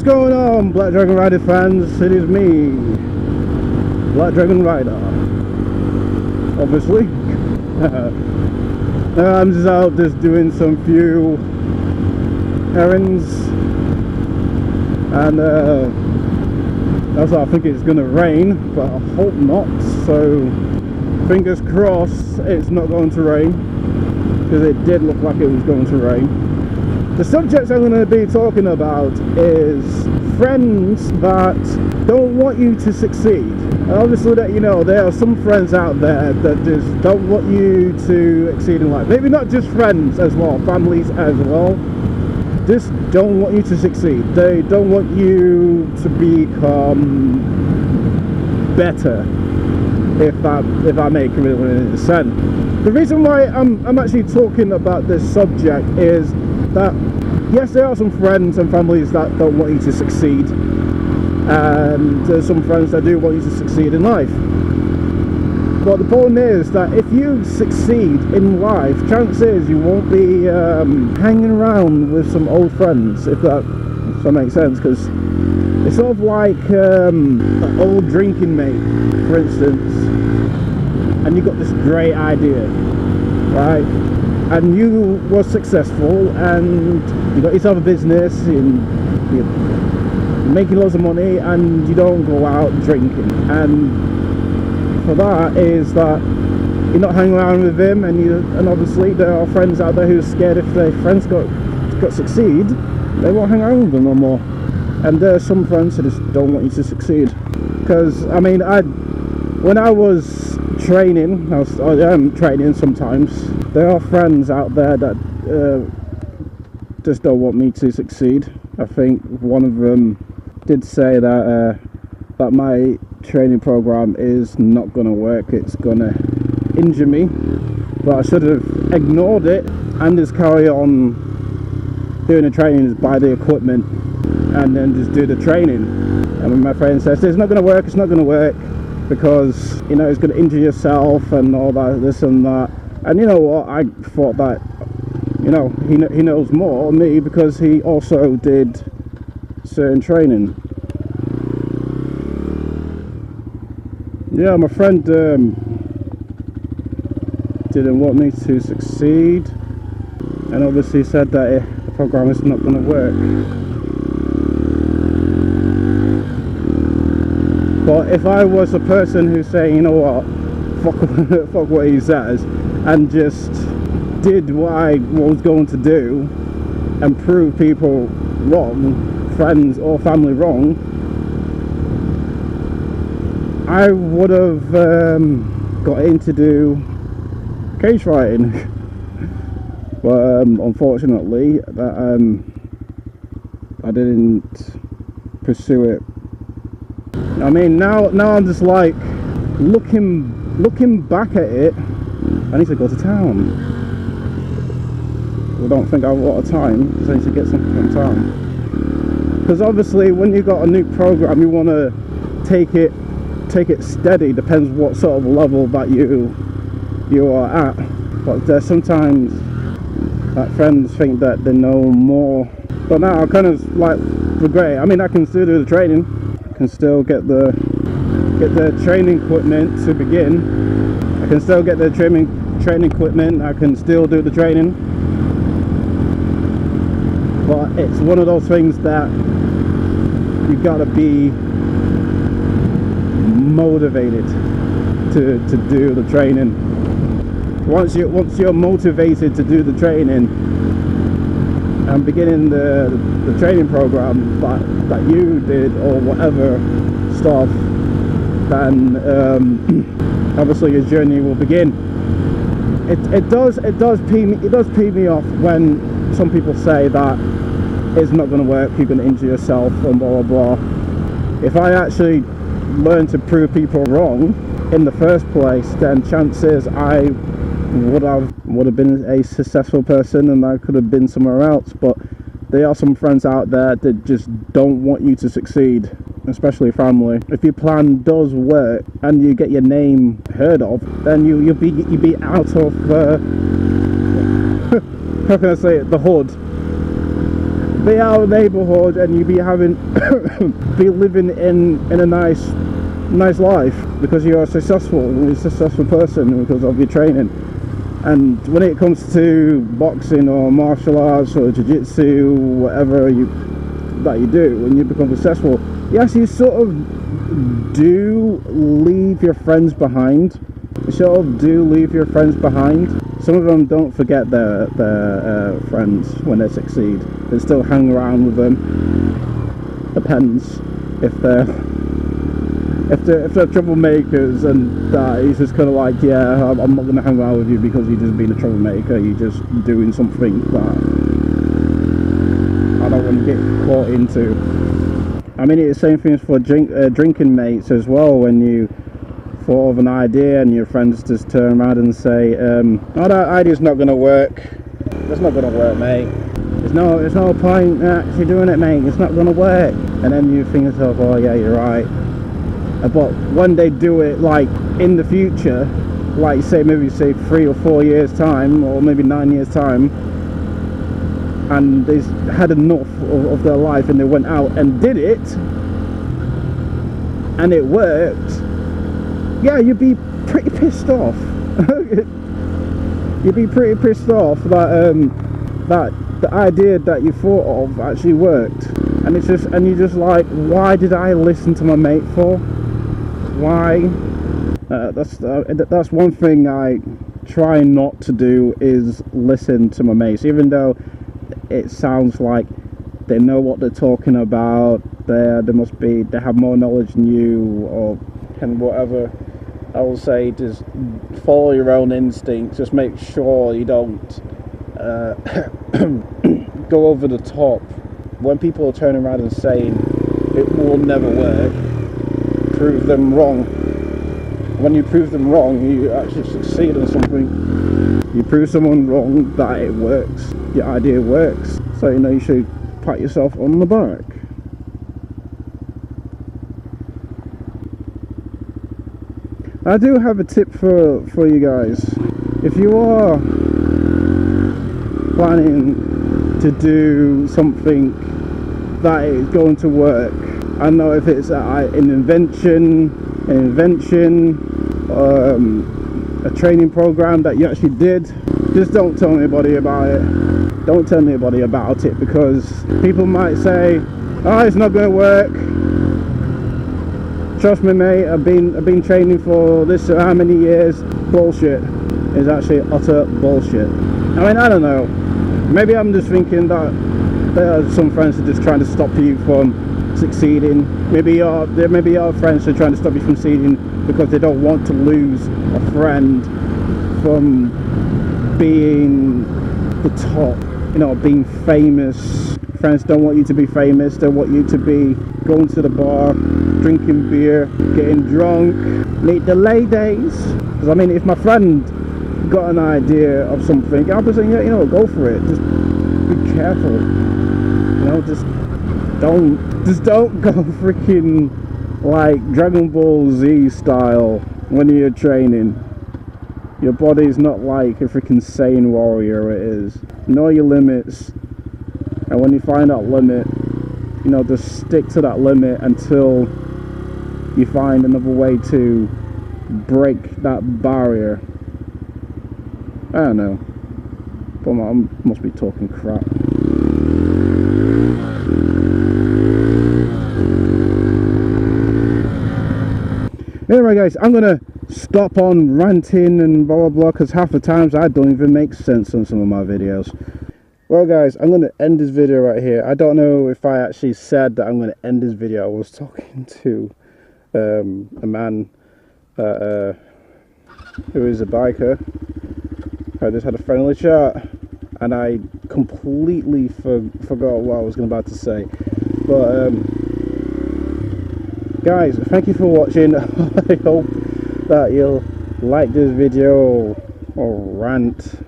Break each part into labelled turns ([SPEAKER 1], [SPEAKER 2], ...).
[SPEAKER 1] going on, Black Dragon Rider fans? It is me, Black Dragon Rider, obviously. I'm just out just doing some few errands, and that's why I think it's gonna rain, but I hope not, so fingers crossed it's not going to rain, because it did look like it was going to rain. The subject I'm going to be talking about is friends that don't want you to succeed. And obviously, that you know, there are some friends out there that just don't want you to exceed in life. Maybe not just friends as well, families as well. Just don't want you to succeed. They don't want you to become better, if I make really sense. The reason why I'm actually talking about this subject is that yes, there are some friends and families that don't want you to succeed, and there's some friends that do want you to succeed in life. But the problem is that if you succeed in life, chances you won't be hanging around with some old friends, if that makes sense, because it's sort of like an old drinking mate, for instance, and you got this great idea, right? And you were successful, and you got yourself a business, and you're making loads of money, and you don't go out drinking. And for that is that you're not hanging around with him, and obviously there are friends out there who are scared if their friends got succeed, they won't hang around with them no more. And there are some friends that just don't want you to succeed. Because I mean, when I was training, I am training sometimes. There are friends out there that just don't want me to succeed. I think one of them did say that that my training program is not going to work. It's going to injure me. But I should have ignored it and just carry on doing the training, buy the equipment, and then just do the training. And when my friend says it's not going to work, it's not going to work, because you know it's going to injure yourself and all that, this and that. And you know what, I thought that, you know, he knows more than me, because he also did certain training. Yeah, my friend didn't want me to succeed, and obviously said that the program is not going to work. But if I was a person who's saying, you know what, fuck what he says, and just did what I was going to do and prove people wrong, friends or family wrong, I would have got in to do cage fighting. But unfortunately, that I didn't pursue it. I mean, now I'm just like looking back at it. I need to go to town. I don't think I have a lot of time, because I need to get something from town. Because obviously, when you got a new program, you want to take it steady. Depends what sort of level that you are at. But there's sometimes that friends think that they know more. But now I kind of like regret. I mean, I can still do the training. I can still get the training equipment to begin. I can still get the training equipment. I can still do the training. But it's one of those things that you gotta be motivated to do the training. Once you're motivated to do the training and beginning the training program that you did, or whatever stuff, then obviously your journey will begin. It does pee me off when some people say that it's not going to work, you're going to injure yourself, and blah blah blah. If I actually learned to prove people wrong in the first place, then chances I would have been a successful person, and I could have been somewhere else. But there are some friends out there that just don't want you to succeed, especially family. If your plan does work and you get your name heard of, then you'll be out of how can I say it, the hood. be out of the neighbourhood and you be having be living in a nice life because you're a successful person because of your training. And when it comes to boxing or martial arts or jiu-jitsu, whatever that you do, when you become successful, yes, you sort of do leave your friends behind. You sort of do leave your friends behind. Some of them don't forget their friends when they succeed. They still hang around with them. Depends if they're troublemakers, and he's just kind of like, yeah, I'm not going to hang around with you because you're just being a troublemaker. You're just doing something that I don't want to get caught into. I mean, it's the same thing for drinking mates as well. When you thought of an idea and your friends just turn around and say, oh, that idea's not going to work. It's not going to work, mate. There's no point actually doing it, mate. It's not going to work. And then you think to yourself, oh yeah, you're right. But when they do it, like in the future, like maybe 3 or 4 years time, or maybe 9 years time, and they had enough of their life and they went out and did it, and it worked, yeah, you'd be pretty pissed off. You'd be pretty pissed off that the idea that you thought of actually worked, and you're just like, why did I listen to my mate for? Why? That's one thing I try not to do, is listen to my mates, even though it sounds like they know what they're talking about. They have more knowledge than you, or and whatever. I will say, just follow your own instincts. Just make sure you don't go over the top. When people are turning around and saying it will never work, prove them wrong. When you prove them wrong, you actually succeed on something. You prove someone wrong that it works, your idea works, so you know you should pat yourself on the back. I do have a tip for you guys. If you are planning to do something that is going to work, I don't know if it's an invention, a training program that you actually did, just don't tell anybody about it. Don't tell anybody about it, because people might say, oh, it's not going to work. Trust me, mate, I've been training for this how many years. Bullshit. It's actually utter bullshit. I mean, I don't know. Maybe I'm just thinking that there are some friends that are just trying to stop you from succeeding. Maybe your friends are trying to stop you from succeeding because they don't want to lose a friend from being the top, you know, being famous. Friends don't want you to be famous. They want you to be going to the bar, drinking beer, getting drunk, meet the ladies. Because I mean, if my friend got an idea of something, I'll be saying, yeah, you know, go for it. Just be careful. You know, just don't go freaking like Dragon Ball Z style when you're training. Your body's not like a freaking Saiyan warrior. It is. Know your limits. And when you find that limit, you know, just stick to that limit until you find another way to break that barrier. I don't know, but I must be talking crap. Anyway guys, I'm gonna stop on ranting and blah blah blah, because half the times I don't even make sense on some of my videos. Well guys, I'm going to end this video right here. I don't know if I actually said that I'm going to end this video. I was talking to a man that, who is a biker. I just had a friendly chat and I completely forgot what I was about to say. But guys, thank you for watching. I hope that you'll like this video or rant,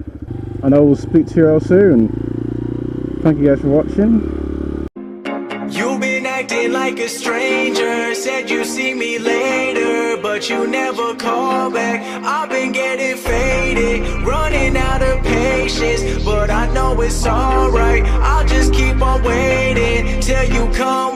[SPEAKER 1] and I will speak to you all soon. Thank you guys for watching. You've been
[SPEAKER 2] acting like a stranger. Said you see me later, but you never call back. I've been getting faded, running out of patience, but I know it's alright. I'll just keep on waiting till you come